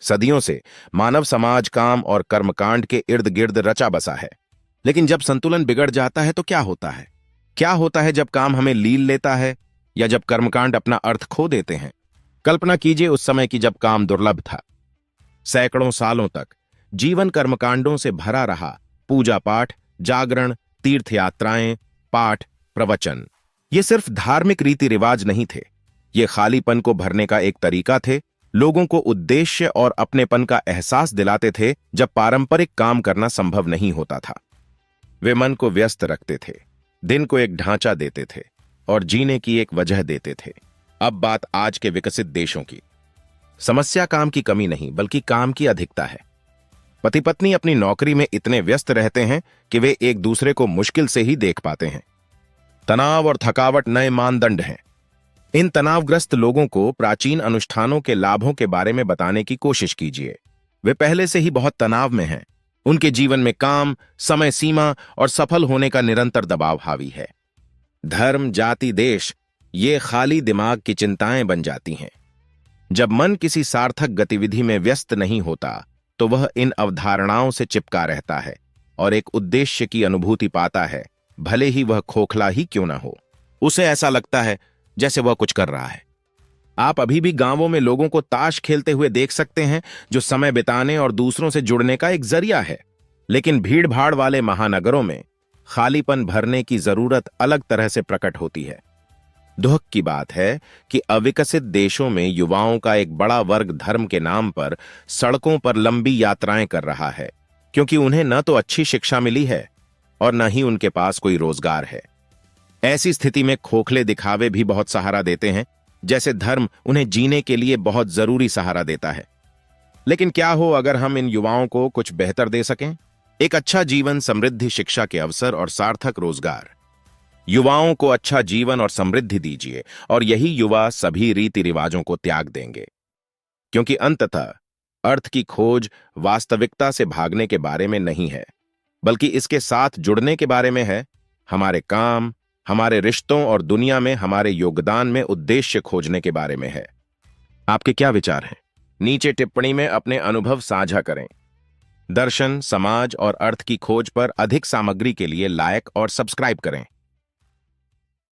सदियों से मानव समाज काम और कर्मकांड के इर्द गिर्द रचा बसा है। लेकिन जब संतुलन बिगड़ जाता है तो क्या होता है? क्या होता है जब काम हमें लील लेता है या जब कर्मकांड अपना अर्थ खो देते हैं? कल्पना कीजिए उस समय की जब काम दुर्लभ था। सैकड़ों सालों तक जीवन कर्मकांडों से भरा रहा। पूजा पाठ, जागरण, तीर्थ यात्राएं, पाठ, प्रवचन, ये सिर्फ धार्मिक रीति रिवाज नहीं थे। ये खालीपन को भरने का एक तरीका थे। लोगों को उद्देश्य और अपनेपन का एहसास दिलाते थे जब पारंपरिक काम करना संभव नहीं होता था। वे मन को व्यस्त रखते थे, दिन को एक ढांचा देते थे और जीने की एक वजह देते थे। अब बात आज के विकसित देशों की। समस्या काम की कमी नहीं बल्कि काम की अधिकता है। पति पत्नी अपनी नौकरी में इतने व्यस्त रहते हैं कि वे एक दूसरे को मुश्किल से ही देख पाते हैं। तनाव और थकावट नए मानदंड हैं। इन तनावग्रस्त लोगों को प्राचीन अनुष्ठानों के लाभों के बारे में बताने की कोशिश कीजिए। वे पहले से ही बहुत तनाव में हैं। उनके जीवन में काम, समय सीमा और सफल होने का निरंतर दबाव हावी है। धर्म, जाति, देश, ये खाली दिमाग की चिंताएं बन जाती हैं। जब मन किसी सार्थक गतिविधि में व्यस्त नहीं होता तो वह इन अवधारणाओं से चिपका रहता है और एक उद्देश्य की अनुभूति पाता है, भले ही वह खोखला ही क्यों ना हो। उसे ऐसा लगता है जैसे वह कुछ कर रहा है। आप अभी भी गांवों में लोगों को ताश खेलते हुए देख सकते हैं, जो समय बिताने और दूसरों से जुड़ने का एक जरिया है। लेकिन भीड़-भाड़ वाले महानगरों में खालीपन भरने की जरूरत अलग तरह से प्रकट होती है। दुख की बात है कि अविकसित देशों में युवाओं का एक बड़ा वर्ग धर्म के नाम पर सड़कों पर लंबी यात्राएं कर रहा है, क्योंकि उन्हें न तो अच्छी शिक्षा मिली है और न ही उनके पास कोई रोजगार है। ऐसी स्थिति में खोखले दिखावे भी बहुत सहारा देते हैं, जैसे धर्म उन्हें जीने के लिए बहुत जरूरी सहारा देता है। लेकिन क्या हो अगर हम इन युवाओं को कुछ बेहतर दे सकें? एक अच्छा जीवन, समृद्धि, शिक्षा के अवसर और सार्थक रोजगार। युवाओं को अच्छा जीवन और समृद्धि दीजिए और यही युवा सभी रीति रिवाजों को त्याग देंगे, क्योंकि अंततः अर्थ की खोज वास्तविकता से भागने के बारे में नहीं है, बल्कि इसके साथ जुड़ने के बारे में है। हमारे काम, हमारे रिश्तों और दुनिया में हमारे योगदान में उद्देश्य खोजने के बारे में है। आपके क्या विचार हैं? नीचे टिप्पणी में अपने अनुभव साझा करें। दर्शन, समाज और अर्थ की खोज पर अधिक सामग्री के लिए लाइक और सब्सक्राइब करें।